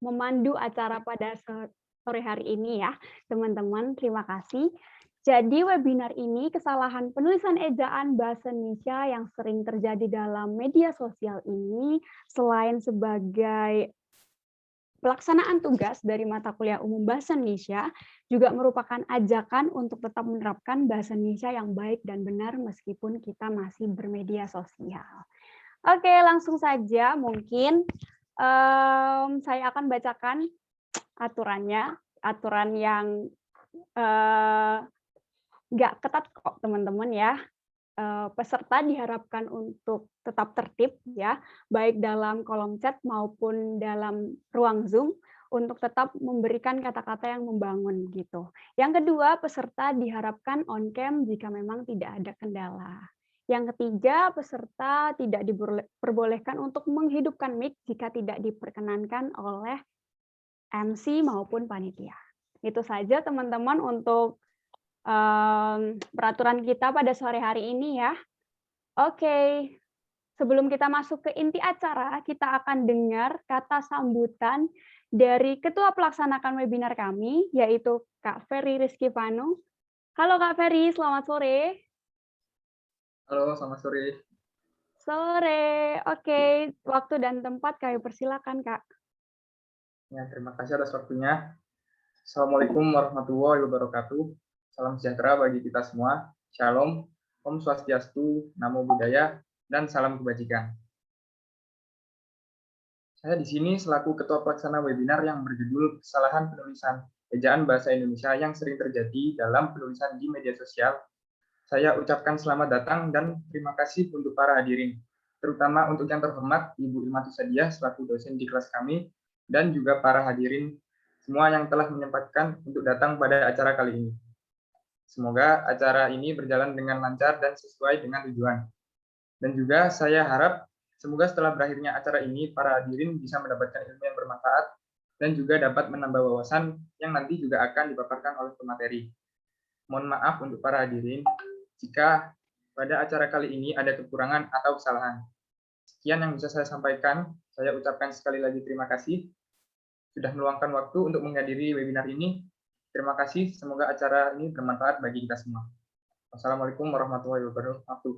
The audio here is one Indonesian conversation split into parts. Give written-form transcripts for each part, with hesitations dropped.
memandu acara pada sore hari ini ya, teman-teman. Terima kasih. Jadi webinar ini kesalahan penulisan ejaan bahasa Indonesia yang sering terjadi dalam media sosial ini selain sebagai pelaksanaan tugas dari mata kuliah umum bahasa Indonesia juga merupakan ajakan untuk tetap menerapkan bahasa Indonesia yang baik dan benar meskipun kita masih bermedia sosial. Oke, langsung saja mungkin saya akan bacakan aturannya, aturan yang nggak ketat kok teman-teman ya. Peserta diharapkan untuk tetap tertib ya, baik dalam kolom chat maupun dalam ruang Zoom untuk tetap memberikan kata-kata yang membangun gitu. Yang kedua, peserta diharapkan on cam jika memang tidak ada kendala. Yang ketiga, peserta tidak diperbolehkan untuk menghidupkan mic jika tidak diperkenankan oleh MC maupun panitia. Itu saja teman-teman untuk peraturan kita pada sore hari ini ya. Oke, sebelum kita masuk ke inti acara, kita akan dengar kata sambutan dari Ketua Pelaksanakan webinar kami, yaitu Kak Ferry Rizky Vanu. Halo Kak Ferry, selamat sore. Halo, selamat sore. Sore, oke. Waktu dan tempat kami persilakan Kak. Ya, terima kasih atas waktunya. Assalamualaikum warahmatullahi wabarakatuh. Salam sejahtera bagi kita semua. Shalom, Om Swastiastu, Namo Buddhaya, dan salam kebajikan. Saya di sini selaku Ketua Pelaksana webinar yang berjudul Kesalahan Penulisan Ejaan Bahasa Indonesia yang sering terjadi dalam penulisan di media sosial. Saya ucapkan selamat datang dan terima kasih untuk para hadirin, terutama untuk yang terhormat Ibu Ilma Tusadia selaku dosen di kelas kami, dan juga para hadirin semua yang telah menyempatkan untuk datang pada acara kali ini. Semoga acara ini berjalan dengan lancar dan sesuai dengan tujuan. Dan juga saya harap semoga setelah berakhirnya acara ini, para hadirin bisa mendapatkan ilmu yang bermanfaat dan juga dapat menambah wawasan yang nanti juga akan dipaparkan oleh pemateri. Mohon maaf untuk para hadirin jika pada acara kali ini ada kekurangan atau kesalahan. Sekian yang bisa saya sampaikan. Saya ucapkan sekali lagi terima kasih sudah meluangkan waktu untuk menghadiri webinar ini. Terima kasih, semoga acara ini bermanfaat bagi kita semua. Wassalamualaikum warahmatullahi wabarakatuh.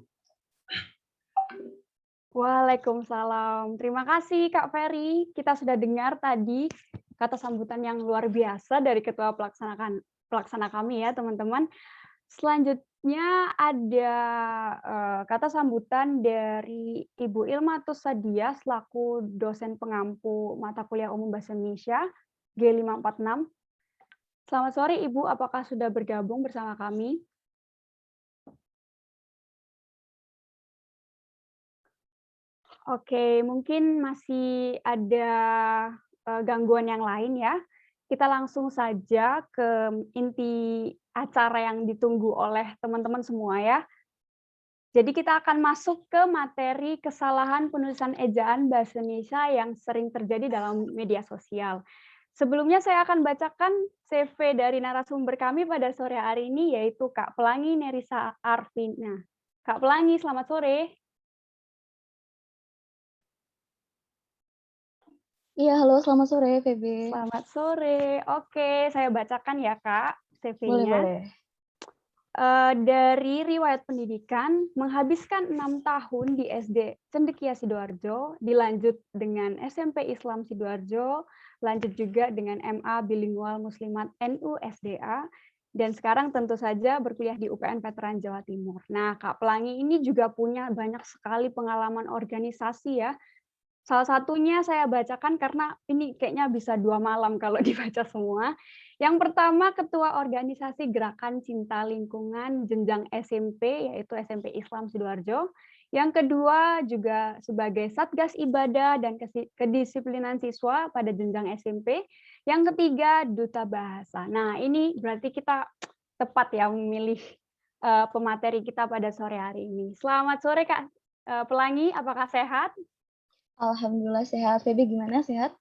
Waalaikumsalam. Terima kasih Kak Ferry. Kita sudah dengar tadi kata sambutan yang luar biasa dari Ketua Pelaksana kami ya teman-teman. Selanjutnya ada kata sambutan dari Ibu Ilma Tusadia selaku dosen pengampu mata kuliah umum bahasa Indonesia G546. Selamat sore Ibu, apakah sudah bergabung bersama kami? Oke, mungkin masih ada gangguan yang lain ya. Kita langsung saja ke inti acara yang ditunggu oleh teman-teman semua ya. Jadi kita akan masuk ke materi kesalahan penulisan ejaan bahasa Indonesia yang sering terjadi dalam media sosial. Sebelumnya saya akan bacakan CV dari narasumber kami pada sore hari ini, yaitu Kak Pelangi Nerisa Arvina. Kak Pelangi, selamat sore. Iya, halo, selamat sore, Feby. Selamat sore. Oke, saya bacakan ya, Kak, CV-nya. Boleh. Dari riwayat pendidikan, menghabiskan 6 tahun di SD Cendekia Sidoarjo, dilanjut dengan SMP Islam Sidoarjo, lanjut juga dengan MA Bilingual Muslimat NU SDA, dan sekarang tentu saja berkuliah di UPN Veteran Jawa Timur. Nah, Kak Pelangi ini juga punya banyak sekali pengalaman organisasi ya. Salah satunya saya bacakan karena ini kayaknya bisa 2 malam kalau dibaca semua. Yang pertama, Ketua Organisasi Gerakan Cinta Lingkungan Jenjang SMP, yaitu SMP Islam Sidoarjo. Yang kedua, juga sebagai Satgas Ibadah dan Kedisiplinan Siswa pada jenjang SMP. Yang ketiga, Duta Bahasa. Nah, ini berarti kita tepat ya memilih pemateri kita pada sore hari ini. Selamat sore, Kak Pelangi, apakah sehat? Alhamdulillah sehat. Feby gimana, sehat?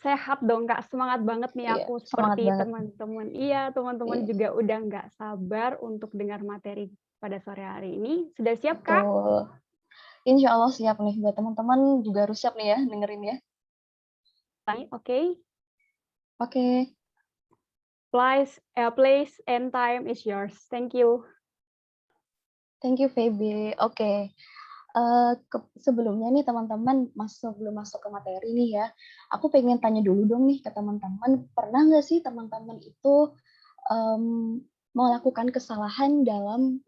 Sehat dong, Kak. Semangat banget nih Iya, aku semangat seperti banget. teman-teman. Iya, teman-teman Iya, juga udah nggak sabar untuk dengar materi pada sore hari ini. Sudah siap, Kak? betul. Insya Allah siap nih. Buat teman-teman juga harus siap nih ya, dengerin ya. Okay. Oke. Place and time is yours. Thank you. Thank you, Feby. Oke. Sebelumnya nih teman-teman, sebelum masuk ke materi nih ya, aku pengen tanya dulu dong nih ke teman-teman, pernah nggak sih teman-teman itu melakukan kesalahan dalam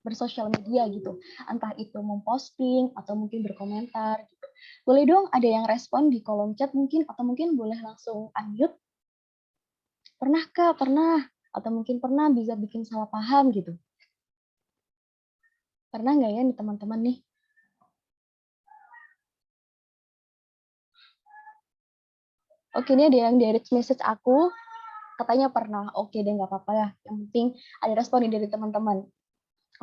bersosial media gitu, entah itu memposting atau mungkin berkomentar gitu. Boleh dong ada yang respon di kolom chat mungkin, atau mungkin boleh langsung unmute. Pernah Kak? Pernah. Atau mungkin pernah bisa bikin salah paham gitu. Pernah nggak ya nih teman-teman nih? Oke, ini ada yang direct message aku, katanya pernah. Oke deh, nggak apa-apa ya. Yang penting ada respon nih dari teman-teman.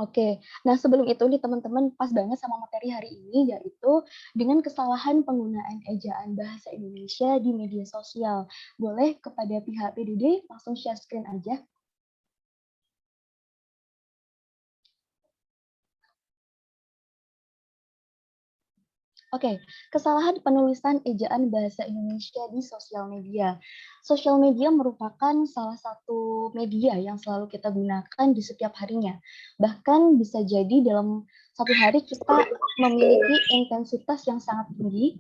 Oke, nah sebelum itu nih teman-teman pas banget sama materi hari ini, yaitu dengan kesalahan penggunaan ejaan bahasa Indonesia di media sosial. Boleh kepada pihak PDD langsung share screen aja. Oke, kesalahan penulisan ejaan bahasa Indonesia di sosial media. Sosial media merupakan salah satu media yang selalu kita gunakan di setiap harinya. Bahkan bisa jadi dalam satu hari kita memiliki intensitas yang sangat tinggi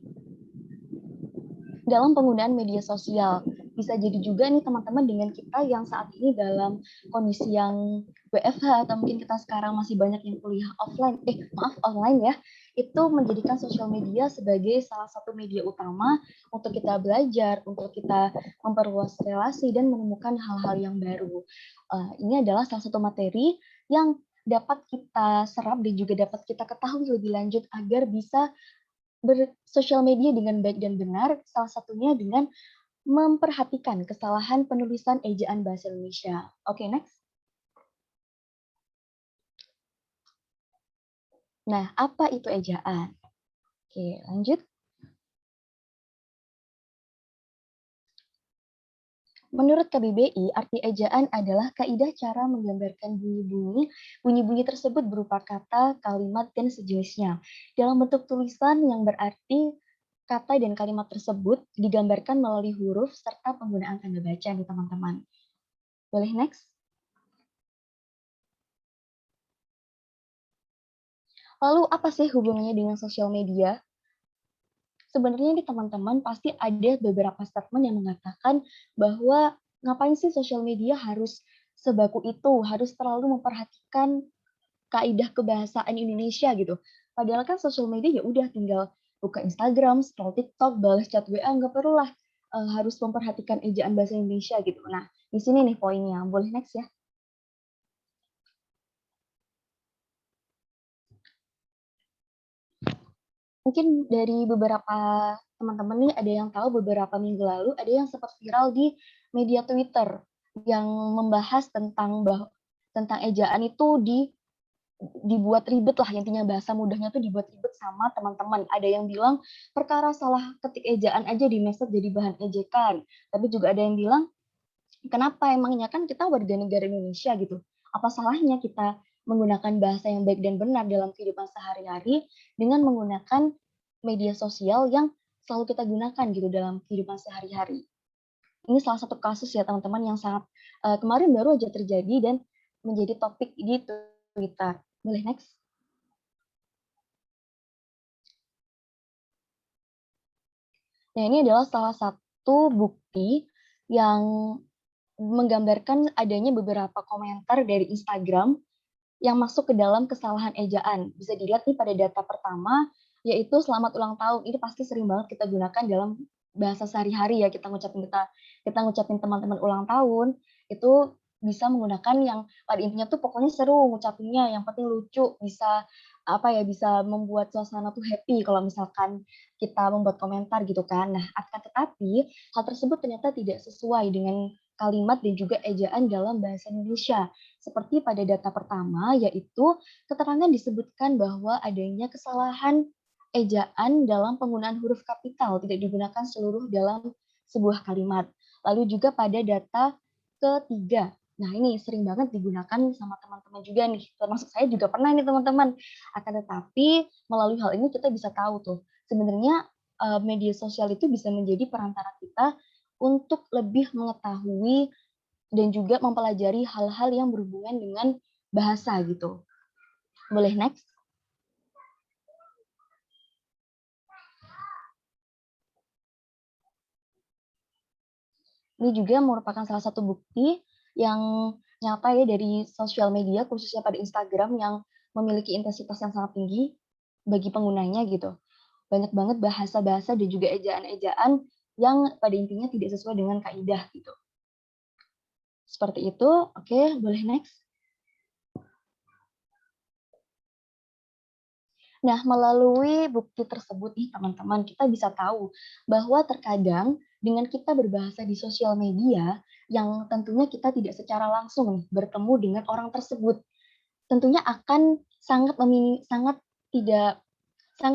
dalam penggunaan media sosial. Bisa jadi juga nih teman-teman dengan kita yang saat ini dalam kondisi yang WFH atau mungkin kita sekarang masih banyak yang kuliah online ya, itu menjadikan sosial media sebagai salah satu media utama untuk kita belajar, untuk kita memperluas relasi dan menemukan hal-hal yang baru. Ini adalah salah satu materi yang dapat kita serap dan juga dapat kita ketahui lebih lanjut agar bisa bersosial media dengan baik dan benar, salah satunya dengan memperhatikan kesalahan penulisan ejaan bahasa Indonesia. Oke, next. Nah, apa itu ejaan? Oke, lanjut. Menurut KBBI, arti ejaan adalah kaidah cara menggambarkan bunyi-bunyi. Bunyi-bunyi tersebut berupa kata, kalimat, dan sejenisnya. Dalam bentuk tulisan yang berarti kata dan kalimat tersebut digambarkan melalui huruf serta penggunaan tanda baca nih teman-teman. Boleh next? Lalu apa sih hubungannya dengan sosial media? Sebenarnya nih teman-teman pasti ada beberapa statement yang mengatakan bahwa ngapain sih sosial media harus sebaku itu, harus terlalu memperhatikan kaidah kebahasaan Indonesia gitu. Padahal kan sosial media ya udah tinggal buka Instagram, scroll TikTok, balas chat WA, nggak perlulah harus memperhatikan ejaan bahasa Indonesia gitu. Nah, di sini nih poinnya. Boleh next ya? Mungkin dari beberapa teman-teman nih ada yang tahu beberapa minggu lalu ada yang sempat viral di media Twitter yang membahas tentang ejaan itu dibuat ribet lah, intinya bahasa mudahnya tuh dibuat ribet sama teman-teman. Ada yang bilang perkara salah ketik ejaan aja di message jadi bahan ejekan. Tapi juga ada yang bilang kenapa emangnya kan kita warga negara Indonesia gitu. Apa salahnya kita menggunakan bahasa yang baik dan benar dalam kehidupan sehari-hari dengan menggunakan media sosial yang selalu kita gunakan gitu dalam kehidupan sehari-hari. Ini salah satu kasus ya teman-teman yang sangat kemarin baru aja terjadi dan menjadi topik di Twitter. Boleh next? Nah, ini adalah salah satu bukti yang menggambarkan adanya beberapa komentar dari Instagram yang masuk ke dalam kesalahan ejaan. Bisa dilihat nih pada data pertama, yaitu selamat ulang tahun. Ini pasti sering banget kita gunakan dalam bahasa sehari-hari ya, kita ngucapin teman-teman ulang tahun, itu bisa menggunakan yang pada intinya tuh pokoknya seru ngucapinnya, yang penting lucu, bisa bisa membuat suasana tuh happy kalau misalkan kita membuat komentar gitu kan. Nah, akan tetapi hal tersebut ternyata tidak sesuai dengan kalimat dan juga ejaan dalam bahasa Indonesia. Seperti pada data pertama, yaitu keterangan disebutkan bahwa adanya kesalahan ejaan dalam penggunaan huruf kapital, tidak digunakan seluruh dalam sebuah kalimat. Lalu juga pada data ketiga, nah ini sering banget digunakan sama teman-teman juga nih, termasuk saya juga pernah nih teman-teman. Akan tetapi melalui hal ini kita bisa tahu tuh, sebenarnya media sosial itu bisa menjadi perantara kita untuk lebih mengetahui dan juga mempelajari hal-hal yang berhubungan dengan bahasa gitu. Boleh next? Ini juga merupakan salah satu bukti yang nyata ya dari sosial media, khususnya pada Instagram yang memiliki intensitas yang sangat tinggi bagi penggunanya gitu. Banyak banget bahasa-bahasa dan juga ejaan-ejaan yang pada intinya tidak sesuai dengan kaidah gitu. Seperti itu, oke, boleh next. Nah, melalui bukti tersebut nih teman-teman, kita bisa tahu bahwa terkadang dengan kita berbahasa di sosial media, yang tentunya kita tidak secara langsung nih bertemu dengan orang tersebut, tentunya akan sangat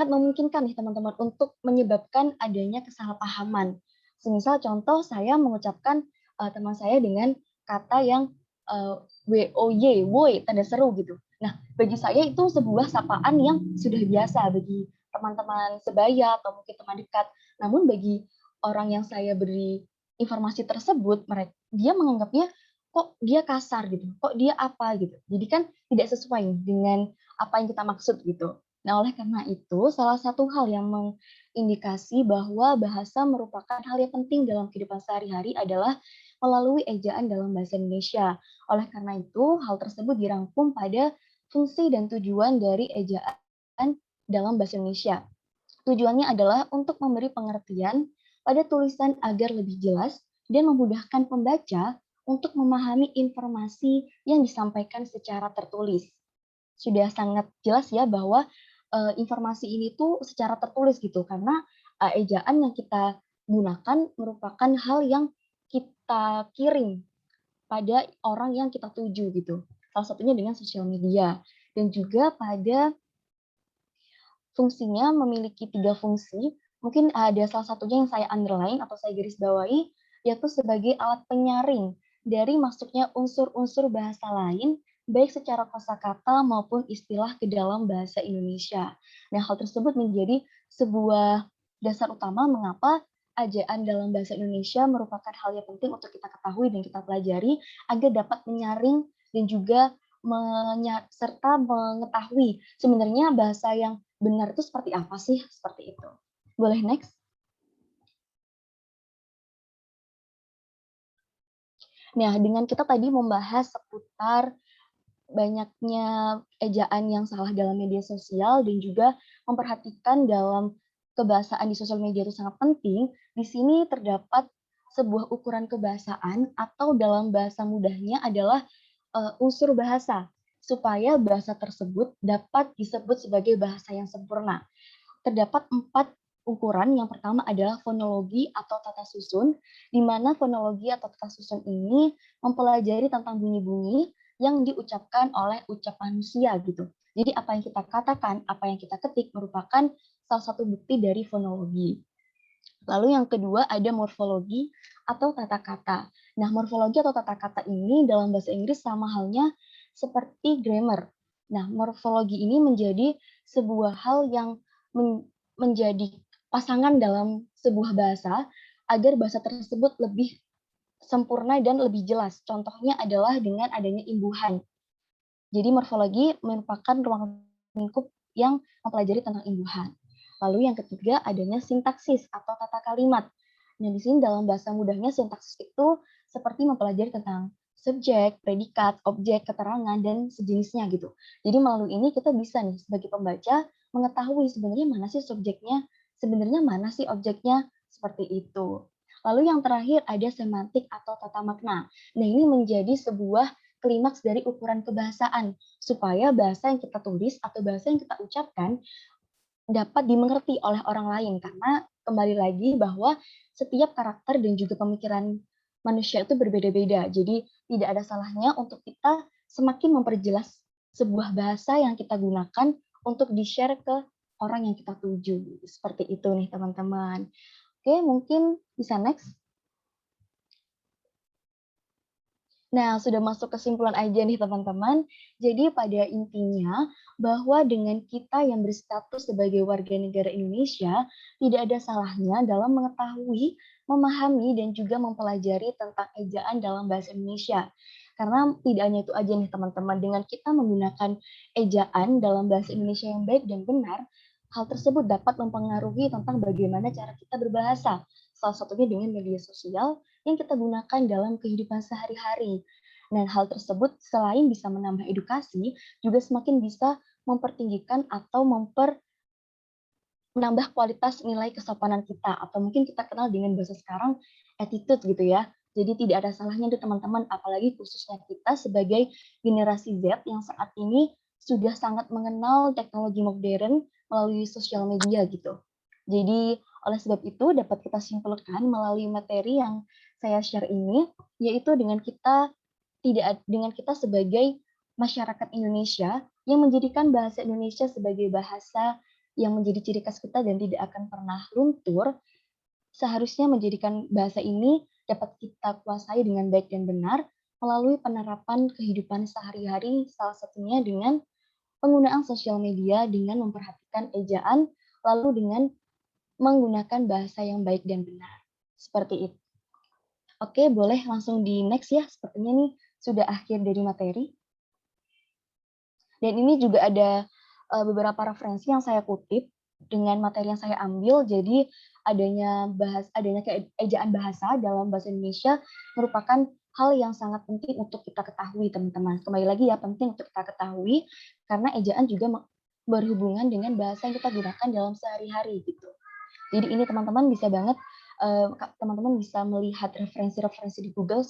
memungkinkan nih teman-teman untuk menyebabkan adanya kesalahpahaman. Semisal contoh saya mengucapkan teman saya dengan kata yang WOY, woy, tanda seru gitu. Nah, bagi saya itu sebuah sapaan yang sudah biasa bagi teman-teman sebaya atau mungkin teman dekat. Namun bagi orang yang saya beri informasi tersebut, dia menganggapnya kok dia kasar gitu, kok dia apa gitu. Jadi kan tidak sesuai dengan apa yang kita maksud gitu. Nah, oleh karena itu, salah satu hal yang mengindikasi bahwa bahasa merupakan hal yang penting dalam kehidupan sehari-hari adalah melalui ejaan dalam bahasa Indonesia. Oleh karena itu, hal tersebut dirangkum pada fungsi dan tujuan dari ejaan dalam bahasa Indonesia. Tujuannya adalah untuk memberi pengertian pada tulisan agar lebih jelas dan memudahkan pembaca untuk memahami informasi yang disampaikan secara tertulis. Sudah sangat jelas ya bahwa informasi ini tuh secara tertulis gitu, karena ejaan yang kita gunakan merupakan hal yang kita kirim pada orang yang kita tuju gitu. Salah satunya dengan sosial media. Dan juga pada fungsinya memiliki 3 fungsi, mungkin ada salah satunya yang saya underline atau saya garis bawahi, yaitu sebagai alat penyaring dari masuknya unsur-unsur bahasa lain, baik secara kosakata maupun istilah ke dalam bahasa Indonesia. Nah, hal tersebut menjadi sebuah dasar utama mengapa ejaan dalam bahasa Indonesia merupakan hal yang penting untuk kita ketahui dan kita pelajari agar dapat menyaring dan juga serta mengetahui sebenarnya bahasa yang benar itu seperti apa sih? Seperti itu. Boleh next? Nah, dengan kita tadi membahas seputar banyaknya ejaan yang salah dalam media sosial dan juga memperhatikan dalam kebahasaan di sosial media itu sangat penting, di sini terdapat sebuah ukuran kebahasaan atau dalam bahasa mudahnya adalah unsur bahasa, supaya bahasa tersebut dapat disebut sebagai bahasa yang sempurna. Terdapat 4 ukuran. Yang pertama adalah fonologi atau tata susun, di mana fonologi atau tata susun ini mempelajari tentang bunyi-bunyi yang diucapkan oleh ucap manusia gitu. Jadi apa yang kita katakan, apa yang kita ketik merupakan salah satu bukti dari fonologi. Lalu yang kedua ada morfologi atau tata kata. Nah, morfologi atau tata kata ini dalam bahasa Inggris sama halnya seperti grammar. Nah, morfologi ini menjadi sebuah hal yang menjadi pasangan dalam sebuah bahasa agar bahasa tersebut lebih sempurna dan lebih jelas. Contohnya adalah dengan adanya imbuhan. Jadi morfologi merupakan ruang lingkup yang mempelajari tentang imbuhan. Lalu yang ketiga adanya sintaksis atau tata kalimat. Nah, di sini dalam bahasa mudahnya sintaksis itu seperti mempelajari tentang subjek, predikat, objek, keterangan, dan sejenisnya gitu. Jadi melalui ini kita bisa nih sebagai pembaca mengetahui sebenarnya mana sih subjeknya, sebenarnya mana sih objeknya, seperti itu. Lalu yang terakhir ada semantik atau tata makna. Nah, ini menjadi sebuah klimaks dari ukuran kebahasaan, supaya bahasa yang kita tulis atau bahasa yang kita ucapkan dapat dimengerti oleh orang lain. Karena kembali lagi bahwa setiap karakter dan juga pemikiran manusia itu berbeda-beda. Jadi tidak ada salahnya untuk kita semakin memperjelas sebuah bahasa yang kita gunakan untuk di-share ke orang yang kita tuju. Seperti itu nih teman-teman. Oke, mungkin bisa next. Nah, sudah masuk kesimpulan aja nih teman-teman. Jadi pada intinya bahwa dengan kita yang berstatus sebagai warga negara Indonesia, tidak ada salahnya dalam mengetahui, memahami, dan juga mempelajari tentang ejaan dalam bahasa Indonesia. Karena tidak hanya itu aja nih teman-teman, dengan kita menggunakan ejaan dalam bahasa Indonesia yang baik dan benar, hal tersebut dapat mempengaruhi tentang bagaimana cara kita berbahasa. Salah satunya dengan media sosial yang kita gunakan dalam kehidupan sehari-hari. Dan hal tersebut selain bisa menambah edukasi, juga semakin bisa mempertinggikan atau menambah kualitas nilai kesopanan kita, atau mungkin kita kenal dengan bahasa sekarang attitude gitu ya. Jadi tidak ada salahnya untuk teman-teman, apalagi khususnya kita sebagai generasi Z yang saat ini sudah sangat mengenal teknologi modern melalui sosial media gitu. Jadi oleh sebab itu dapat kita simpulkan melalui materi yang saya share ini, yaitu dengan kita sebagai masyarakat Indonesia yang menjadikan bahasa Indonesia sebagai bahasa yang menjadi ciri khas kita dan tidak akan pernah luntur, seharusnya menjadikan bahasa ini dapat kita kuasai dengan baik dan benar melalui penerapan kehidupan sehari-hari, salah satunya dengan penggunaan sosial media dengan memperhatikan ejaan, lalu dengan menggunakan bahasa yang baik dan benar. Seperti itu. Oke, boleh langsung di next ya, sepertinya nih sudah akhir dari materi. Dan ini juga ada beberapa referensi yang saya kutip dengan materi yang saya ambil. Jadi adanya ejaan bahasa dalam bahasa Indonesia merupakan hal yang sangat penting untuk kita ketahui, teman-teman. Kembali lagi ya, penting untuk kita ketahui karena ejaan juga berhubungan dengan bahasa yang kita gunakan dalam sehari-hari gitu. Jadi ini teman-teman bisa banget teman-teman bisa melihat referensi-referensi di Google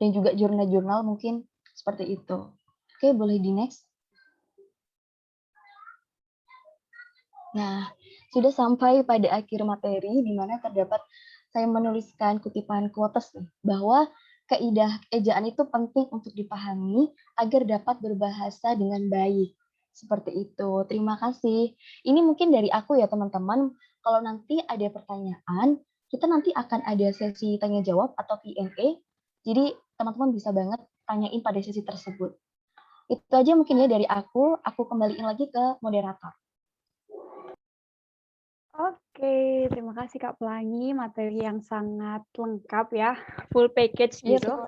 dan juga jurnal-jurnal mungkin seperti itu. Oke, boleh di next. Nah, sudah sampai pada akhir materi di mana terdapat saya menuliskan kutipan quotes nih, bahwa kaidah ejaan itu penting untuk dipahami agar dapat berbahasa dengan baik. Seperti itu. Terima kasih. Ini mungkin dari aku ya teman-teman. Kalau nanti ada pertanyaan, kita nanti akan ada sesi tanya jawab atau Q&A. Jadi teman-teman bisa banget tanyain pada sesi tersebut. Itu aja mungkin ya dari aku kembaliin lagi ke moderator. Oke, terima kasih Kak Pelangi, materi yang sangat lengkap ya, full package gitu.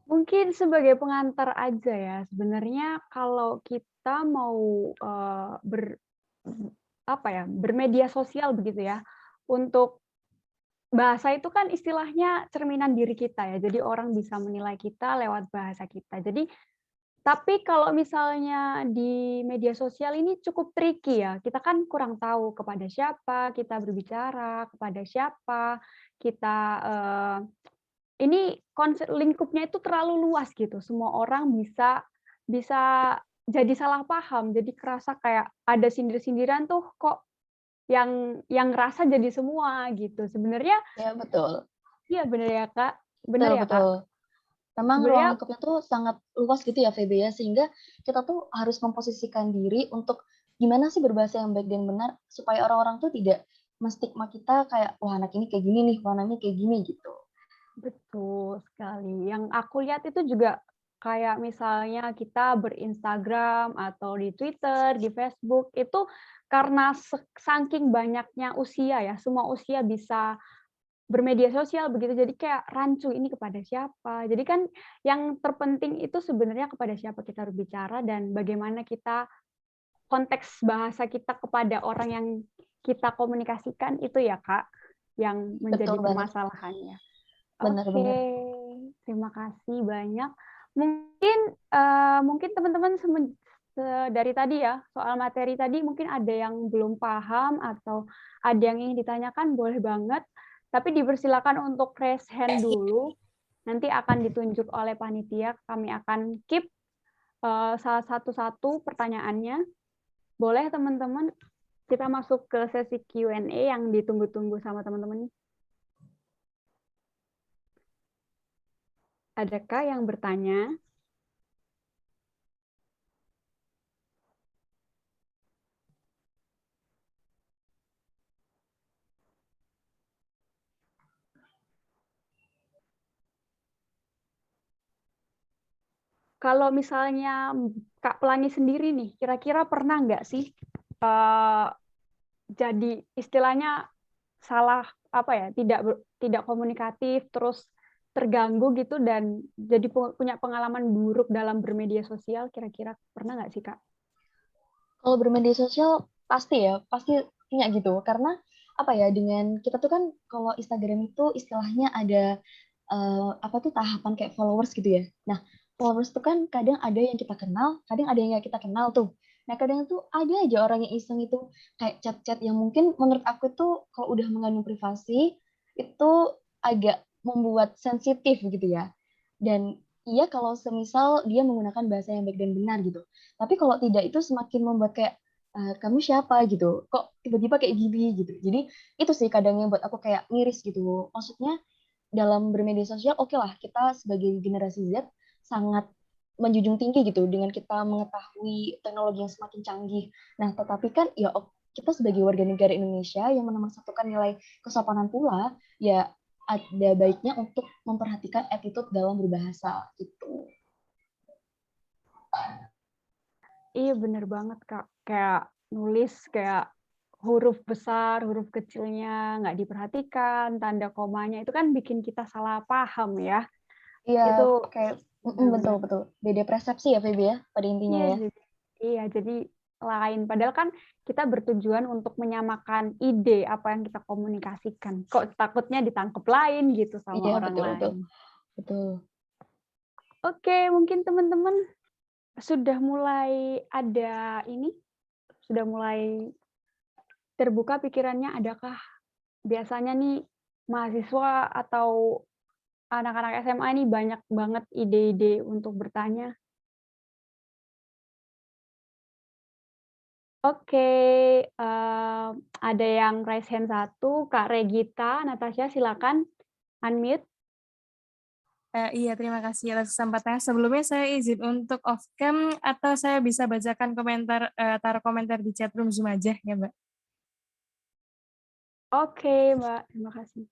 Mungkin sebagai pengantar aja ya, sebenarnya kalau kita mau bermedia sosial begitu ya, untuk bahasa itu kan istilahnya cerminan diri kita ya, jadi orang bisa menilai kita lewat bahasa kita. Jadi tapi kalau misalnya di media sosial ini cukup tricky ya, kita kan kurang tahu kepada siapa kita berbicara, kepada siapa kita, ini lingkupnya itu terlalu luas gitu, semua orang bisa bisa jadi salah paham, jadi kerasa kayak ada sindir-sindiran tuh kok yang ngerasa jadi semua gitu. Sebenarnya Ya, betul. iya bener ya, Kak? Bener Betul, ya, Kak? betul. Memang ruang Sebenarnya lingkupnya tuh sangat luas gitu ya, Febe ya, sehingga kita tuh harus memposisikan diri untuk gimana sih berbahasa yang baik dan benar, supaya orang-orang tuh tidak menstigma kita kayak, wah anak ini kayak gini nih, wah anaknya kayak gini gitu. betul sekali. Yang aku lihat itu juga kayak misalnya kita berinstagram atau di Twitter, di Facebook, itu karena saking banyaknya usia ya, semua usia bisa bermedia sosial begitu, jadi kayak rancu ini kepada siapa. Jadi kan yang terpenting itu sebenarnya kepada siapa kita berbicara dan bagaimana kita konteks bahasa kita kepada orang yang kita komunikasikan itu ya, Kak, yang menjadi Betul banget, permasalahannya. Oke, benar-benar. terima kasih banyak. Mungkin mungkin teman-teman dari tadi ya, soal materi tadi mungkin ada yang belum paham atau ada yang ingin ditanyakan, boleh banget. Tapi dipersilakan untuk raise hand dulu. Nanti akan ditunjuk oleh panitia, kami akan keep salah satu-satu pertanyaannya. Boleh teman-teman, kita masuk ke sesi Q&A yang ditunggu-tunggu sama teman-teman. Adakah yang bertanya? kalau misalnya Kak Pelangi sendiri nih, kira-kira pernah nggak sih jadi istilahnya salah apa ya, tidak komunikatif, terus terganggu gitu dan jadi punya pengalaman buruk dalam bermedia sosial, kira-kira pernah nggak sih Kak? Kalau bermedia sosial pasti ya, pasti punya gitu. Karena apa ya, dengan kita tuh kan kalau Instagram itu istilahnya ada apa tuh tahapan kayak followers gitu ya. Nah, followers tuh kan kadang ada yang kita kenal, kadang ada yang nggak kita kenal tuh. Nah, kadang tuh ada aja orang yang iseng itu kayak chat-chat yang mungkin menurut aku tuh kalau udah mengandung privasi itu agak membuat sensitif gitu ya. Dan iya kalau semisal dia menggunakan bahasa yang baik dan benar gitu. Tapi kalau tidak itu semakin membuat kayak kamu siapa gitu, kok tiba-tiba kayak gini gitu. Jadi itu sih kadang yang buat aku kayak miris gitu. Maksudnya dalam bermedia sosial oke lah kita sebagai generasi Z sangat menjunjung tinggi gitu dengan kita mengetahui teknologi yang semakin canggih. Nah, tetapi kan ya kita sebagai warga negara Indonesia yang menomor-satukan nilai kesopanan pula, ya ada baiknya untuk memperhatikan attitude dalam berbahasa gitu. Iya bener banget Kak, kayak nulis kayak huruf besar, huruf kecilnya nggak diperhatikan, tanda komanya itu kan bikin kita salah paham ya. Iya, Itu kayak benar-benar. betul-betul. Beda persepsi ya, Feby ya, pada intinya Iya, ya. jadi lain. Padahal kan kita bertujuan untuk menyamakan ide apa yang kita komunikasikan. Kok takutnya ditangkap lain gitu sama Iya, orang betul-betul. lain. Betul. Oke, mungkin teman-teman sudah mulai ada ini, sudah mulai terbuka pikirannya. Adakah biasanya nih mahasiswa atau anak-anak SMA ini banyak banget ide-ide untuk bertanya? Oke, ada yang raise hand 1, Kak Regita, Natasha silakan unmute. Iya, terima kasih atas kesempatannya. Sebelumnya saya izin untuk off cam atau saya bisa bacakan komentar, taruh komentar di chat room Zoom aja ya, Mbak? Oke, Mbak, terima kasih.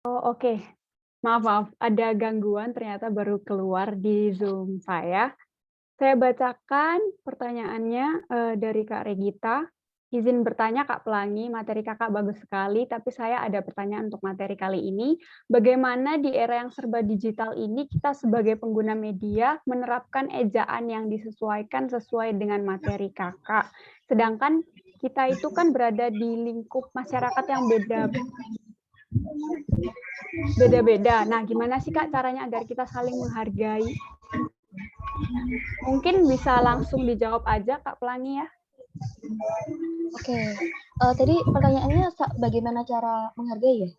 Oh, oke. Maaf, ada gangguan ternyata baru keluar di Zoom saya. Saya bacakan pertanyaannya dari Kak Regita. Izin bertanya Kak Pelangi, materi Kakak bagus sekali, tapi saya ada pertanyaan untuk materi kali ini. Bagaimana di era yang serba digital ini kita sebagai pengguna media menerapkan ejaan yang disesuaikan sesuai dengan materi Kakak. Sedangkan kita itu kan berada di lingkup masyarakat yang beda-beda. Nah, gimana sih Kak caranya agar kita saling menghargai? Mungkin bisa langsung dijawab aja Kak Pelangi ya. Oke. Tadi pertanyaannya bagaimana cara menghargai ya?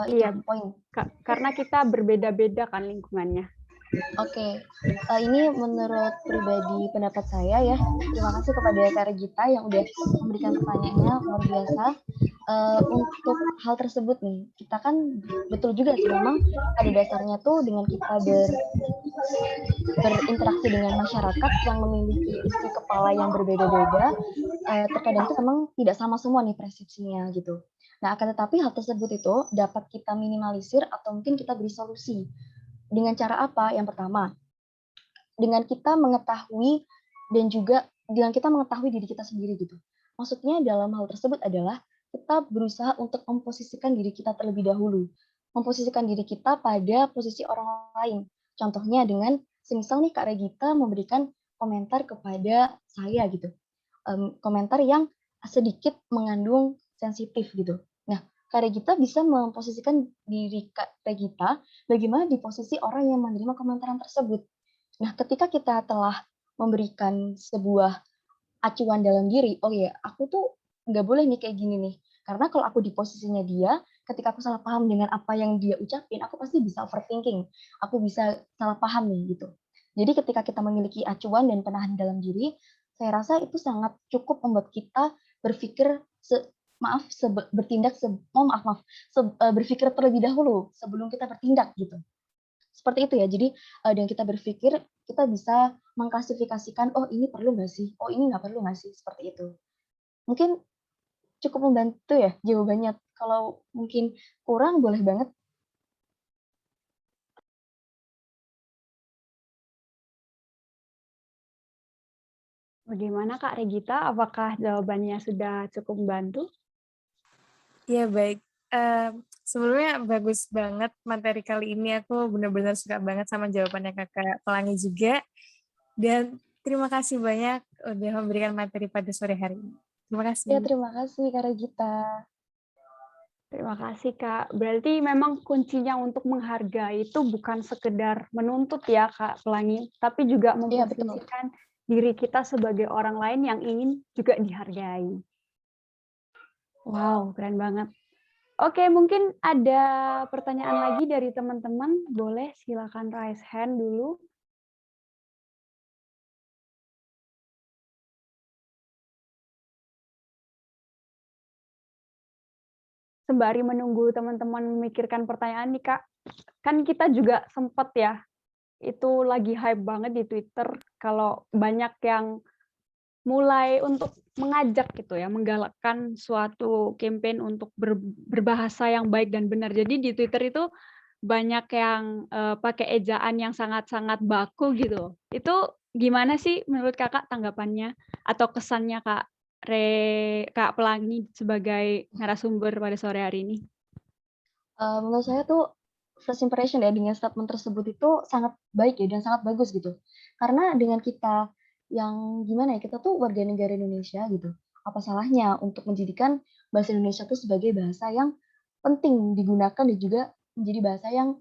Iya, Poin. karena kita berbeda-beda kan lingkungannya. Oke, ini menurut pribadi pendapat saya ya. Terima kasih kepada Kak Regita yang udah memberikan pertanyaannya luar biasa. Untuk hal tersebut nih, kita kan betul juga sih memang pada dasarnya tuh dengan kita berinteraksi dengan masyarakat yang memiliki isi kepala yang berbeda-beda, terkadang itu memang tidak sama semua nih persepsinya gitu. Nah, akan tetapi hal tersebut itu dapat kita minimalisir atau mungkin kita beri solusi. Dengan cara apa? Yang pertama, dengan kita mengetahui dan juga dengan kita mengetahui diri kita sendiri gitu. Maksudnya dalam hal tersebut adalah kita berusaha untuk memposisikan diri kita terlebih dahulu. Memposisikan diri kita pada posisi orang lain. Contohnya dengan semisal nih Kak Regita memberikan komentar kepada saya gitu. Komentar yang sedikit mengandung sensitif gitu. Nah, Kak Regita bisa memposisikan diri Kak Regita bagaimana di posisi orang yang menerima komentar tersebut. Nah, ketika kita telah memberikan sebuah acuan dalam diri, oh ya, aku tuh nggak boleh nih kayak gini nih. Karena kalau aku di posisinya dia, ketika aku salah paham dengan apa yang dia ucapin, aku pasti bisa overthinking, aku bisa salah paham nih gitu. Jadi ketika kita memiliki acuan dan penahan dalam diri, saya rasa itu sangat cukup membuat kita berpikir bertindak berpikir terlebih dahulu sebelum kita bertindak gitu. Seperti itu ya. Jadi dengan kita berpikir, kita bisa mengklasifikasikan, oh ini perlu nggak sih? Oh ini nggak perlu nggak sih? Seperti itu. Mungkin cukup membantu ya jawabannya. Kalau mungkin kurang, boleh banget. Bagaimana Kak Regita? Apakah jawabannya sudah cukup membantu? Ya baik. Sebelumnya bagus banget materi kali ini. Aku benar-benar suka banget sama jawabannya Kakak Pelangi juga. Dan terima kasih banyak udah memberikan materi pada sore hari ini. Terima kasih. Ya, terima kasih Kak Regita. Terima kasih Kak. Berarti memang kuncinya untuk menghargai itu bukan sekedar menuntut ya Kak Pelangi, tapi juga Iya, betul. memposisikan diri kita sebagai orang lain yang ingin juga dihargai. Wow, keren banget. Oke, mungkin ada pertanyaan lagi dari teman-teman. Boleh silakan raise hand dulu. Sembari menunggu teman-teman memikirkan pertanyaan nih Kak, kan kita juga sempat ya, itu lagi hype banget di Twitter kalau banyak yang mulai untuk mengajak gitu ya, menggalakkan suatu campaign untuk berbahasa yang baik dan benar. Jadi di Twitter itu banyak yang pakai ejaan yang sangat-sangat baku gitu. Itu gimana sih menurut Kakak tanggapannya atau kesannya Kak Pelangi sebagai narasumber pada sore hari ini? Menurut saya tuh first impression ya dengan statement tersebut itu sangat baik ya dan sangat bagus gitu. Karena dengan kita yang gimana ya, kita tuh warga negara Indonesia gitu. Apa salahnya untuk menjadikan bahasa Indonesia tuh sebagai bahasa yang penting digunakan dan juga menjadi bahasa yang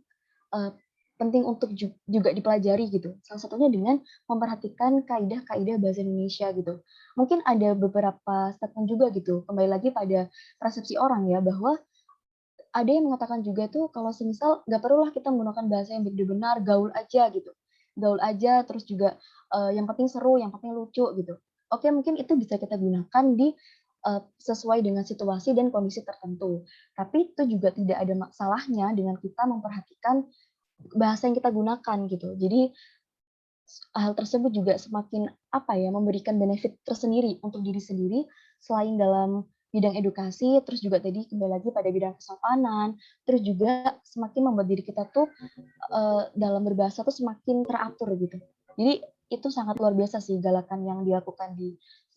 penting untuk juga dipelajari gitu. Salah satunya dengan memperhatikan kaidah-kaidah bahasa Indonesia gitu. Mungkin ada beberapa statement juga gitu. Kembali lagi pada persepsi orang ya bahwa ada yang mengatakan juga tuh kalau semisal nggak perlulah kita menggunakan bahasa yang benar-benar gaul aja gitu. Gaul aja terus juga yang penting seru, yang penting lucu gitu. Oke, mungkin itu bisa kita gunakan di sesuai dengan situasi dan kondisi tertentu. Tapi itu juga tidak ada masalahnya dengan kita memperhatikan bahasa yang kita gunakan gitu. Jadi hal tersebut juga semakin memberikan benefit tersendiri untuk diri sendiri selain dalam bidang edukasi, terus juga tadi kembali lagi pada bidang kesopanan, terus juga semakin membuat diri kita tuh dalam berbahasa tuh semakin teratur gitu. Jadi itu sangat luar biasa sih galakan yang dilakukan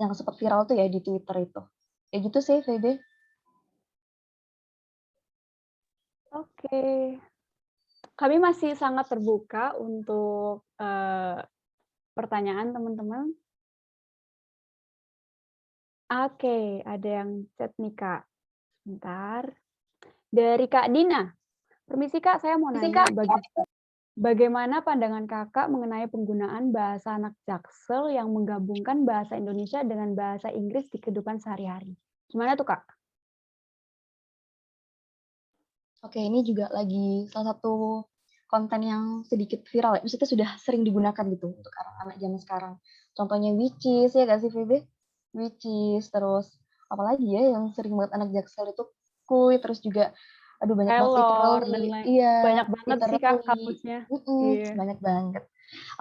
yang sempat viral tuh ya di Twitter itu. Kayak gitu sih, Febe. Oke. Kami masih sangat terbuka untuk pertanyaan teman-teman. Oke, ada yang chat nih Kak. Sebentar. Dari Kak Dina. Permisi Kak, saya mau nanya bagaimana pandangan Kakak mengenai penggunaan bahasa anak Jaksel yang menggabungkan bahasa Indonesia dengan bahasa Inggris di kehidupan sehari-hari? Gimana tuh Kak? Oke, ini juga lagi salah satu konten yang sedikit viral ya, maksudnya sudah sering digunakan gitu untuk anak-anak zaman sekarang. Contohnya Which ya nggak sih, Febe? Which terus apalagi ya yang sering banget anak Jaksel itu kuy, terus juga aduh banyak banget Error dan literally. lain. Iya, Banyak banget sih Kak literally. kamusnya. Iya. Banyak banget.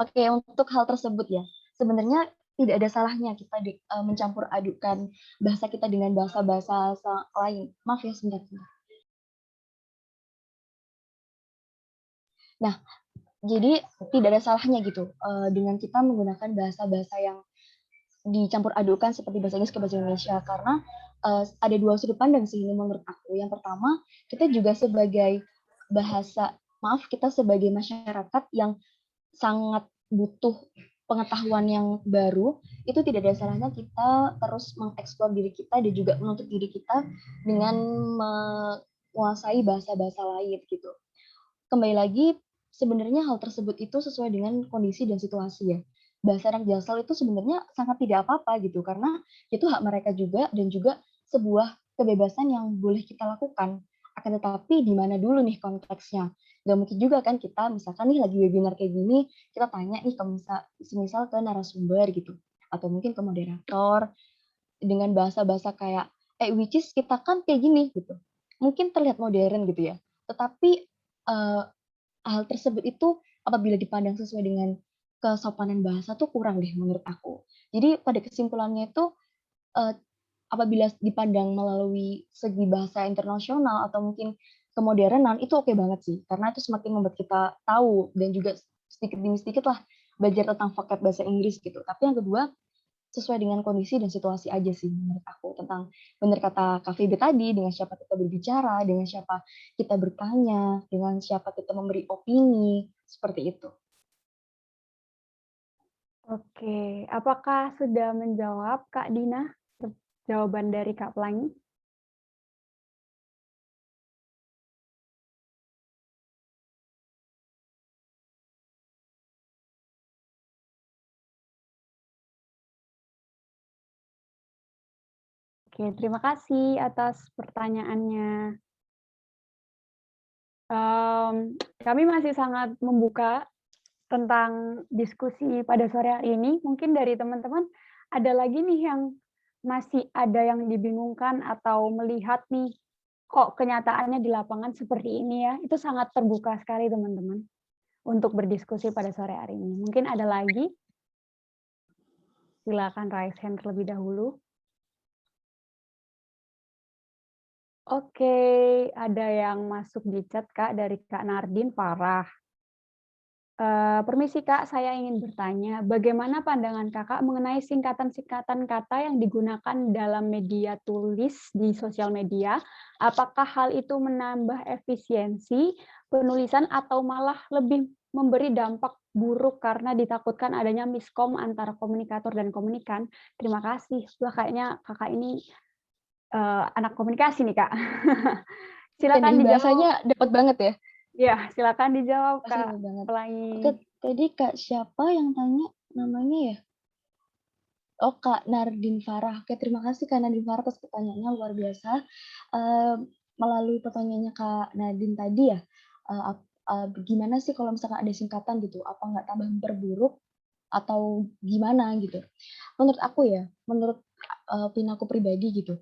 Oke, untuk hal tersebut ya, sebenarnya tidak ada salahnya kita mencampur adukan bahasa kita dengan bahasa-bahasa lain. Maaf ya sebentar. Nah, jadi tidak ada salahnya gitu dengan kita menggunakan bahasa-bahasa yang dicampur adukan seperti bahasa Inggris ke bahasa Indonesia karena ada dua sudut pandang sih ini menurut aku. Yang pertama, kita juga sebagai kita sebagai masyarakat yang sangat butuh pengetahuan yang baru, itu tidak ada salahnya kita terus mengeksplor diri kita dan juga menuntut diri kita dengan menguasai bahasa-bahasa lain gitu. Kembali lagi, sebenarnya hal tersebut itu sesuai dengan kondisi dan situasi ya. Bahasa anak Jaksel itu sebenarnya sangat tidak apa-apa gitu, karena itu hak mereka juga dan juga sebuah kebebasan yang boleh kita lakukan. Akan tetapi di mana dulu nih konteksnya? Nggak mungkin juga kan kita misalkan nih lagi webinar kayak gini, kita tanya nih ke misal ke narasumber gitu, atau mungkin ke moderator dengan bahasa-bahasa kayak which is kita kan kayak gini gitu. Mungkin terlihat modern gitu ya. Tetapi hal tersebut itu apabila dipandang sesuai dengan kesopanan bahasa tuh kurang deh menurut aku. Jadi pada kesimpulannya itu eh, apabila dipandang melalui segi bahasa internasional atau mungkin kemodernan itu oke banget sih, karena itu semakin membuat kita tahu dan juga sedikit demi sedikit lah belajar tentang vocab bahasa Inggris gitu. Tapi yang kedua sesuai dengan kondisi dan situasi aja sih menurut aku, tentang benar kata Kak Feby tadi, dengan siapa kita berbicara, dengan siapa kita bertanya, dengan siapa kita memberi opini, seperti itu. Oke, apakah sudah menjawab Kak Dina jawaban dari Kak Pelangi? Oke, terima kasih atas pertanyaannya. Kami masih sangat membuka tentang diskusi pada sore hari ini. Mungkin dari teman-teman ada lagi nih yang masih ada yang dibingungkan atau melihat nih, kok kenyataannya di lapangan seperti ini ya. Itu sangat terbuka sekali teman-teman untuk berdiskusi pada sore hari ini. Mungkin ada lagi? Silakan raise hand terlebih dahulu. Oke, ada yang masuk di chat Kak dari Kak Nardin Farah. Permisi Kak, saya ingin bertanya, bagaimana pandangan Kakak mengenai singkatan-singkatan kata yang digunakan dalam media tulis di sosial media? Apakah hal itu menambah efisiensi penulisan atau malah lebih memberi dampak buruk karena ditakutkan adanya miskom antara komunikator dan komunikan? Terima kasih. Wah, kayaknya Kakak ini anak komunikasi nih Kak. Silakan Nih, dijawab. bahasanya dapat banget ya. Ya, silakan dijawab Bahasanya Kak banget. Pelangi. Oke, tadi Kak siapa yang tanya namanya ya? Oh, Kak Nardin Farah. Oke, terima kasih Kak Nardin Farah atas pertanyaannya, luar biasa. Melalui pertanyaannya Kak Nardin tadi ya, gimana sih kalau misalkan ada singkatan gitu, apa nggak tambah memperburuk atau gimana gitu? Menurut aku ya, menurut opini aku pribadi gitu,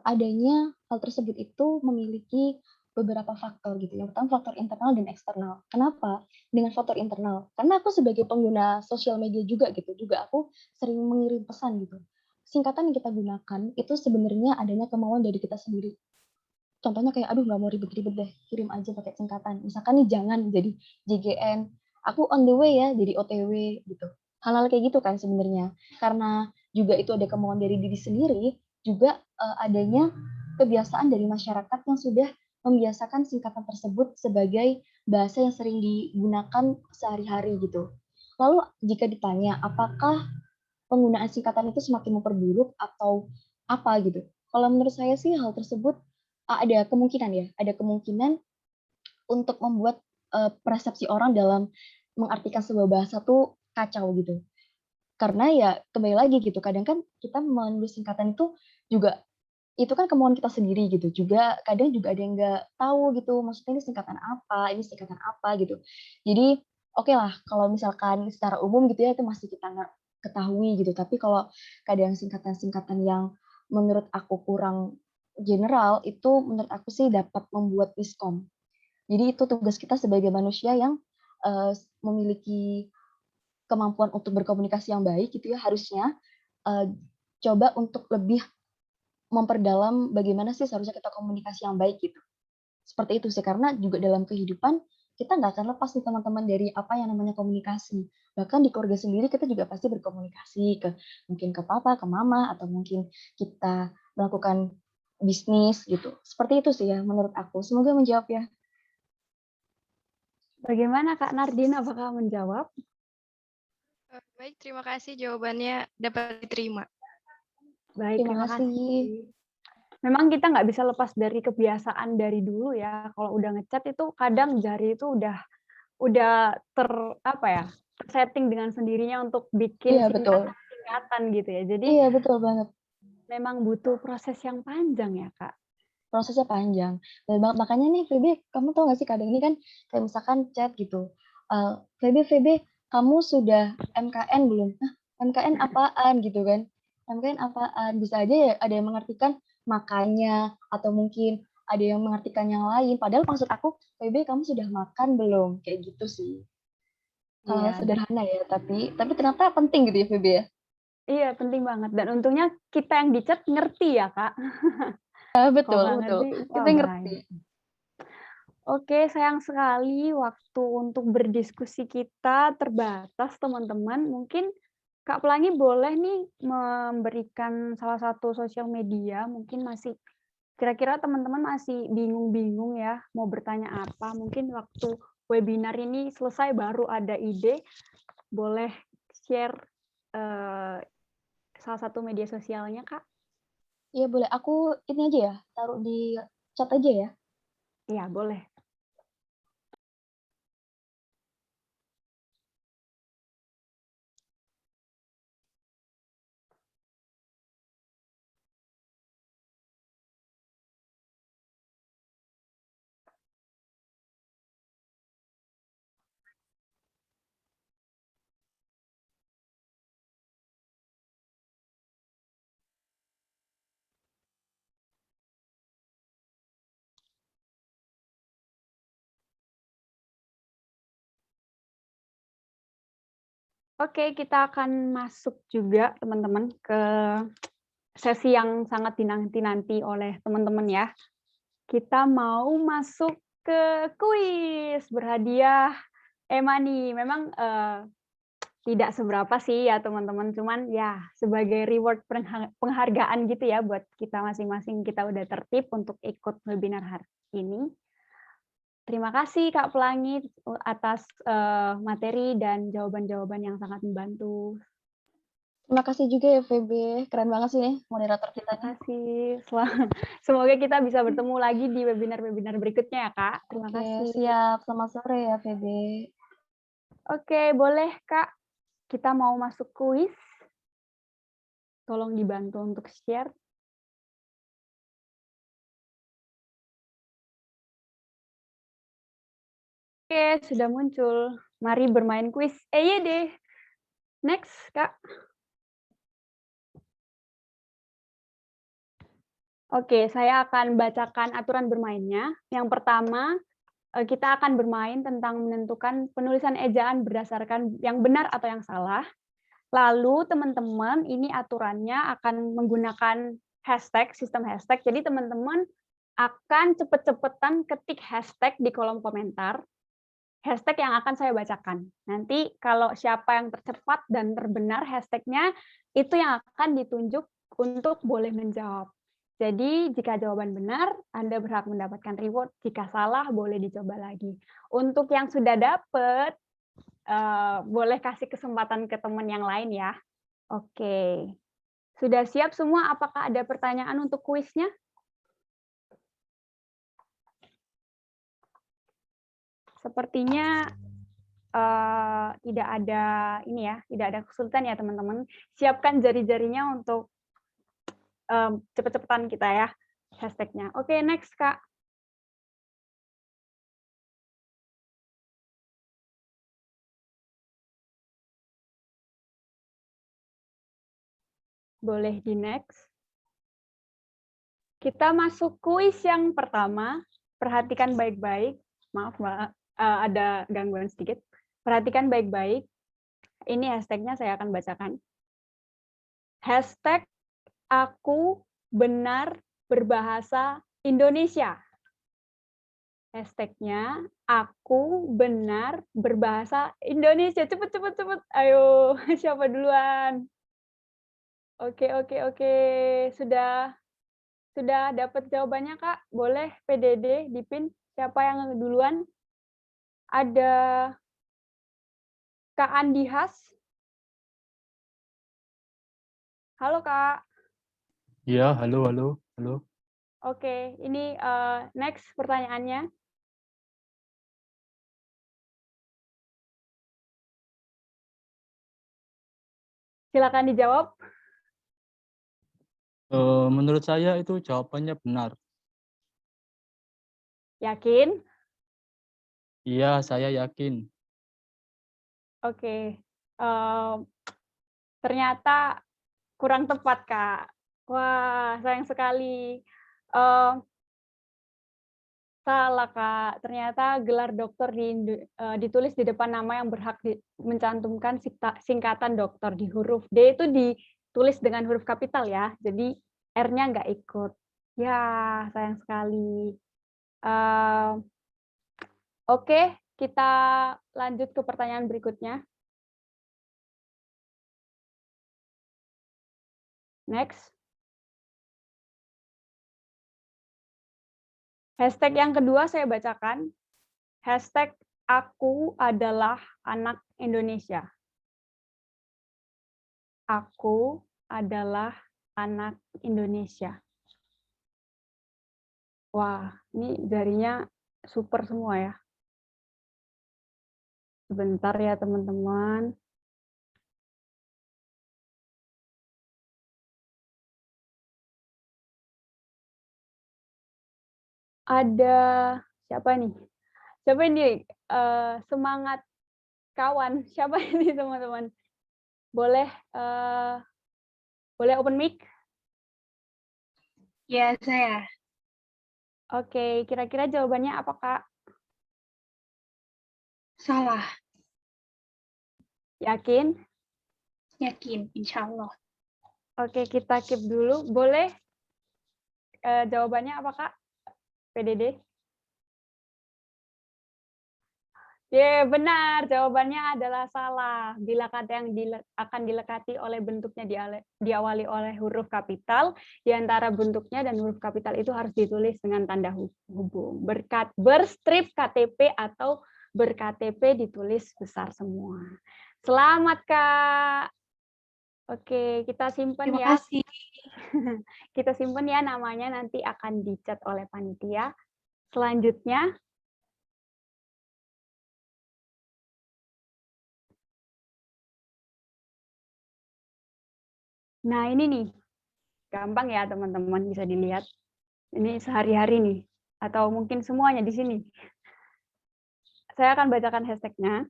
adanya hal tersebut itu memiliki beberapa faktor gitu. Yang pertama faktor internal dan eksternal. Kenapa? Dengan faktor internal, karena aku sebagai pengguna sosial media juga gitu, juga aku sering mengirim pesan gitu. Singkatan yang kita gunakan itu sebenarnya adanya kemauan dari kita sendiri. Contohnya kayak, aduh nggak mau ribet-ribet deh, kirim aja pakai singkatan. Misalkan nih jangan jadi JGN, aku on the way ya, jadi OTW gitu. Hal-hal kayak gitu kan sebenarnya. Karena juga itu ada kemauan dari diri sendiri, juga adanya kebiasaan dari masyarakat yang sudah membiasakan singkatan tersebut sebagai bahasa yang sering digunakan sehari-hari gitu. Lalu jika ditanya, apakah penggunaan singkatan itu semakin memperburuk atau apa gitu? Kalau menurut saya sih hal tersebut ada kemungkinan ya, ada kemungkinan untuk membuat persepsi orang dalam mengartikan sebuah bahasa tuh kacau gitu. Karena ya kembali lagi gitu, kadang kan kita menulis singkatan itu juga itu kan kemauan kita sendiri gitu. Juga kadang juga ada yang nggak tahu gitu, maksudnya ini singkatan apa gitu. Jadi oke lah kalau misalkan secara umum gitu ya itu masih kita nggak ketahui gitu. Tapi kalau kadang singkatan-singkatan yang menurut aku kurang general itu menurut aku sih dapat membuat miskom. Jadi itu tugas kita sebagai manusia yang memiliki kemampuan untuk berkomunikasi yang baik gitu ya, harusnya coba untuk lebih memperdalam bagaimana sih seharusnya kita komunikasi yang baik gitu. Seperti itu sih, karena juga dalam kehidupan kita nggak akan lepas nih teman-teman dari apa yang namanya komunikasi. Bahkan di keluarga sendiri kita juga pasti berkomunikasi mungkin ke papa, ke mama, atau mungkin kita melakukan bisnis gitu. Seperti itu sih ya menurut aku. Semoga menjawab ya. Bagaimana Kak Nardin, apakah menjawab? Baik, terima kasih jawabannya dapat diterima. Baik, Terima kasih. Memang kita nggak bisa lepas dari kebiasaan dari dulu ya. Kalau udah ngecat itu kadang jari itu udah setting dengan sendirinya untuk bikin Iya, betul. singkatan gitu ya. Jadi Iya, betul banget. memang butuh proses yang panjang ya Kak. prosesnya panjang. Dan makanya nih Febe, kamu tahu nggak sih kadang ini kan kayak misalkan chat gitu, Febe, kamu sudah MKN belum? Nah, MKN apaan gitu kan? MKN apaan? Bisa aja ya ada yang mengartikan makanya, atau mungkin ada yang mengartikan yang lain. Padahal maksud aku, Febe kamu sudah makan belum? Kayak gitu sih. Hal-hal Iya, sederhana ya, tapi ternyata penting gitu ya Febe ya. iya penting banget. Dan untungnya kita yang di chat ngerti ya, Kak. Kalau Betul, nggak betul. ngerti, Kita wah ngerti. bahaya. Oke, sayang sekali waktu untuk berdiskusi kita terbatas, teman-teman. Mungkin Kak Pelangi boleh nih memberikan salah satu sosial media, mungkin masih kira-kira teman-teman masih bingung-bingung ya mau bertanya apa. Mungkin waktu webinar ini selesai baru ada ide, boleh share salah satu media sosialnya, Kak? Iya boleh, aku ini aja ya, taruh di chat aja ya. Iya, boleh. Oke, kita akan masuk juga, teman-teman, ke sesi yang sangat dinanti-nanti oleh teman-teman ya. Kita mau masuk ke kuis berhadiah e-money. Memang tidak seberapa sih ya teman-teman, cuman ya sebagai reward penghargaan gitu ya buat kita masing-masing, kita udah tertib untuk ikut webinar hari ini. Terima kasih Kak Pelangi atas materi dan jawaban-jawaban yang sangat membantu. Terima kasih juga ya Febe, keren banget sih nih moderator kita Terima nih. kasih. Semoga kita bisa bertemu lagi di webinar-webinar berikutnya ya Kak. Terima Oke, kasih. siap. Selamat sore ya Febe. Oke, boleh Kak. Kita mau masuk kuis. Tolong dibantu untuk share. Oke, sudah muncul. Mari bermain kuis EYD. Next, Kak. Oke, saya akan bacakan aturan bermainnya. Yang pertama, kita akan bermain tentang menentukan penulisan ejaan berdasarkan yang benar atau yang salah. Lalu teman-teman, ini aturannya akan menggunakan hashtag, sistem hashtag. Jadi teman-teman akan cepet-cepetan ketik hashtag di kolom komentar. Hashtag yang akan saya bacakan. Nanti kalau siapa yang tercepat dan terbenar hashtagnya, itu yang akan ditunjuk untuk boleh menjawab. Jadi jika jawaban benar, Anda berhak mendapatkan reward. Jika salah, boleh dicoba lagi. Untuk yang sudah dapat, boleh kasih kesempatan ke teman yang lain ya. Oke. Sudah siap semua? Apakah ada pertanyaan untuk kuisnya? Sepertinya tidak ada ini ya, tidak ada kesulitan ya teman-teman. Siapkan jari-jarinya untuk cepet-cepetan kita ya hashtagnya. Oke, next Kak. Boleh di next. Kita masuk kuis yang pertama. Perhatikan baik-baik. Maaf Mbak, ada gangguan sedikit. Perhatikan baik-baik. Ini hashtagnya saya akan bacakan. Hashtag aku benar berbahasa Indonesia. Hashtagnya aku benar berbahasa Indonesia. Cepet, cepet, cepet. Ayo, siapa duluan? Oke, oke, oke. Sudah dapat jawabannya, Kak? Boleh PDD dipin siapa yang duluan? Ada Kak Andi Has. Halo, Kak. Iya, halo, halo, halo. Oke, ini next pertanyaannya. Silakan dijawab. Menurut saya itu jawabannya benar. Yakin? Iya, saya yakin. Oke. Ternyata kurang tepat, Kak. Wah, sayang sekali. Eee, Salah, Kak. Ternyata gelar doktor ditulis di depan nama yang berhak mencantumkan singkatan doktor di huruf D itu ditulis dengan huruf kapital ya, jadi R-nya nggak ikut. Ya, sayang sekali. Eee, oke, kita lanjut ke pertanyaan berikutnya. Next. Hashtag yang kedua saya bacakan. Hashtag aku adalah anak Indonesia. Aku adalah anak Indonesia. Wah, ini jarinya super semua ya. Sebentar ya teman-teman. Ada siapa nih? Siapa ini? Semangat kawan. Siapa ini teman-teman? Boleh boleh open mic? Ya, saya. Oke, kira-kira jawabannya apa, Kak? Salah. Yakin? Yakin, insya Allah. Oke, kita keep dulu. Boleh jawabannya apa, Kak? PDD? Benar. Jawabannya adalah salah. Bila kata yang akan dilekati oleh bentuknya diawali oleh huruf kapital, di antara bentuknya dan huruf kapital itu harus ditulis dengan tanda hubung. Berstrip KTP atau ber-KTP ditulis besar semua. Selamat, Kak. Oke, kita simpan Terima ya. kasih. Kita simpan ya, namanya nanti akan dicat oleh panitia. Selanjutnya, nah ini nih, gampang ya teman-teman, bisa dilihat. Ini sehari-hari nih, atau mungkin semuanya di sini. Saya akan bacakan hashtagnya.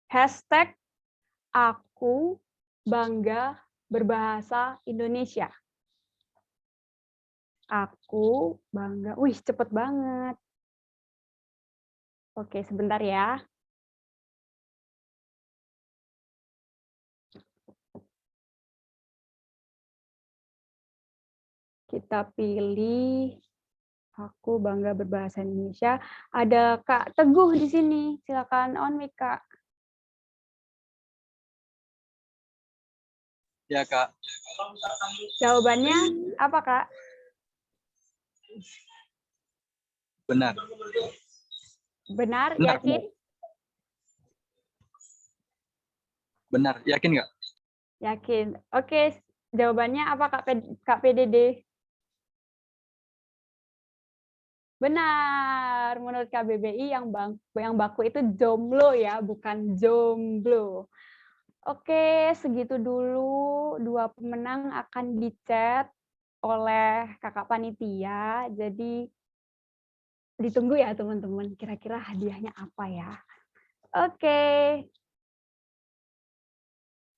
Hashtag aku bangga berbahasa Indonesia. Aku bangga. Wih, cepet banget. Oke, sebentar ya. Kita pilih aku bangga berbahasa Indonesia. Ada Kak Teguh di sini. Silakan on mic, Kak. Ya, Kak. Jawabannya apa, Kak? Benar. Benar, Benar, yakin? Benar, yakin nggak? Yakin. Oke, jawabannya apa, Kak PDD? Benar, menurut KBBI yang baku itu jomblo ya, bukan jomblo. Oke, segitu dulu. 2 pemenang akan dicat oleh kakak panitia. Jadi ditunggu ya teman-teman, kira-kira hadiahnya apa ya. Oke.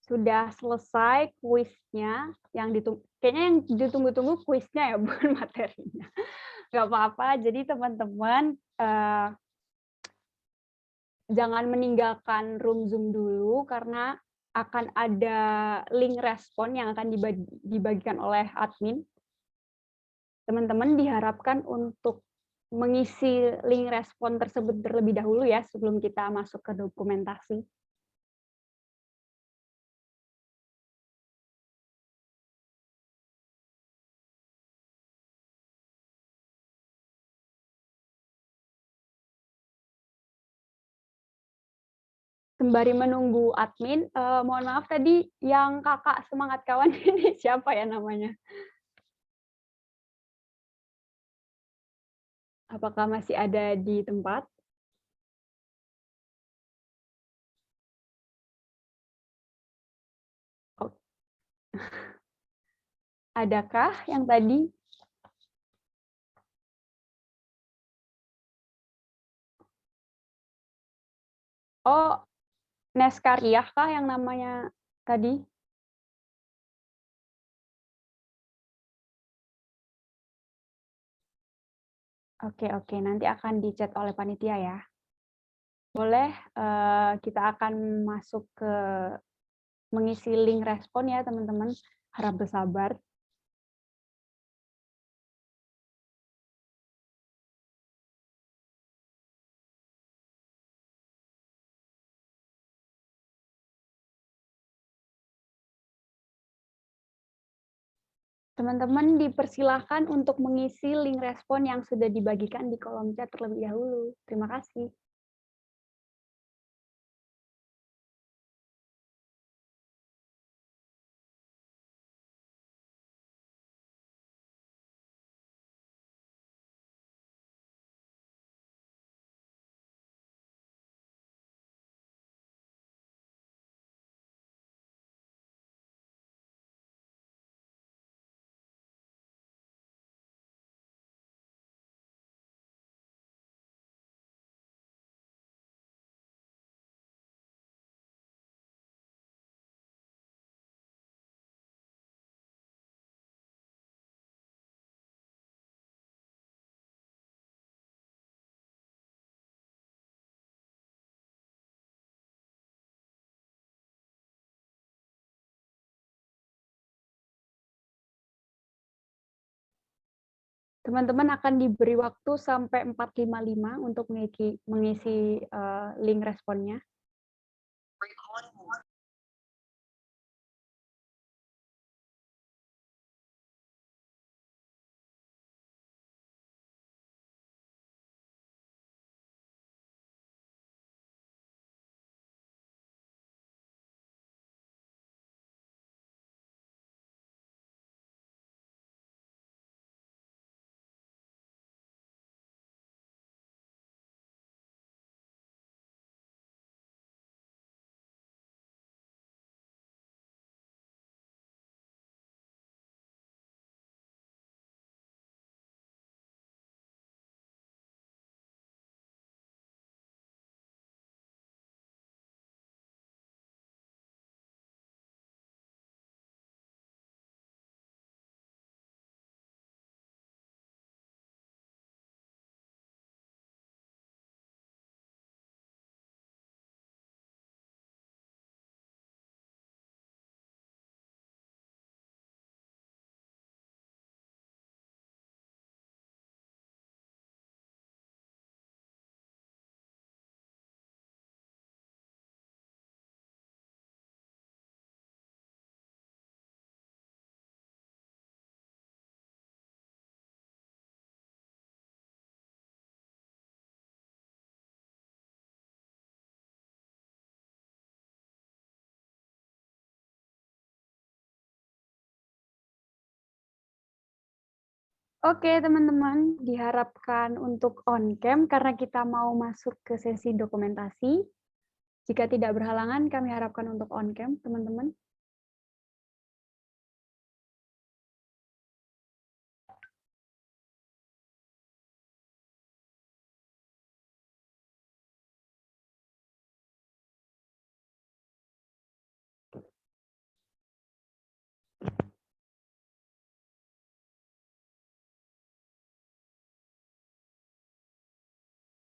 Sudah selesai kuisnya, kayaknya yang ditunggu-tunggu kuisnya ya, bukan materinya. Nggak apa-apa, jadi teman-teman jangan meninggalkan room Zoom dulu, karena akan ada link respon yang akan dibagikan oleh admin. Teman-teman diharapkan untuk mengisi link respon tersebut terlebih dahulu ya, sebelum kita masuk ke dokumentasi. Sembari menunggu admin, mohon maaf tadi yang kakak semangat kawan ini siapa ya namanya? Apakah masih ada di tempat? Oh. Adakah yang tadi Oh, Neskariah kah yang namanya tadi? Oke, oke, nanti akan di-chat oleh panitia ya. Boleh, kita akan masuk ke mengisi link respon ya, teman-teman. Harap bersabar. Teman-teman dipersilahkan untuk mengisi link respon yang sudah dibagikan di kolom chat terlebih dahulu. Terima kasih. Teman-teman akan diberi waktu sampai 4:55 untuk mengisi link responnya. Oke, teman-teman, diharapkan untuk on-cam karena kita mau masuk ke sesi dokumentasi. Jika tidak berhalangan, kami harapkan untuk on-cam, teman-teman.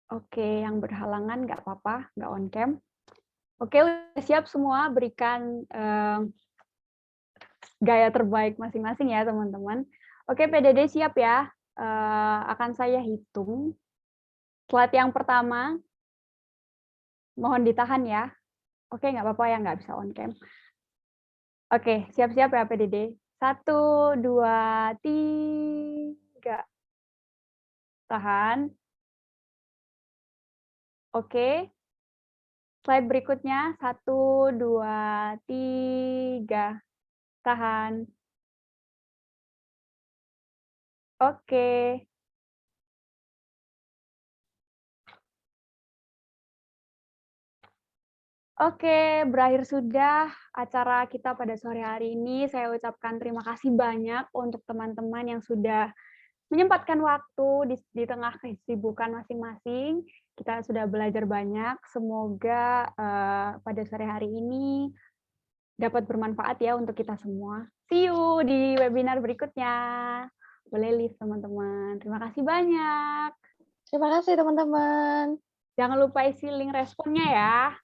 Oke, yang berhalangan nggak apa-apa, nggak on-cam. Oke, udah siap semua, berikan gaya terbaik masing-masing ya, teman-teman. Oke, PDD siap ya. Akan saya hitung. Slide yang pertama, mohon ditahan ya. Oke, nggak apa-apa ya, nggak bisa on-cam. Oke, siap-siap ya PDD. 1, 2, 3. Tahan. Oke. Slide berikutnya. 1, 2, 3. Tahan. Oke. Oke, berakhir sudah acara kita pada sore hari ini. Saya ucapkan terima kasih banyak untuk teman-teman yang sudah menyempatkan waktu di tengah kesibukan masing-masing. Kita sudah belajar banyak. Semoga pada sore hari ini dapat bermanfaat ya untuk kita semua. See you di webinar berikutnya. Boleh leave teman-teman. Terima kasih banyak. Terima kasih teman-teman. Jangan lupa isi link responnya ya.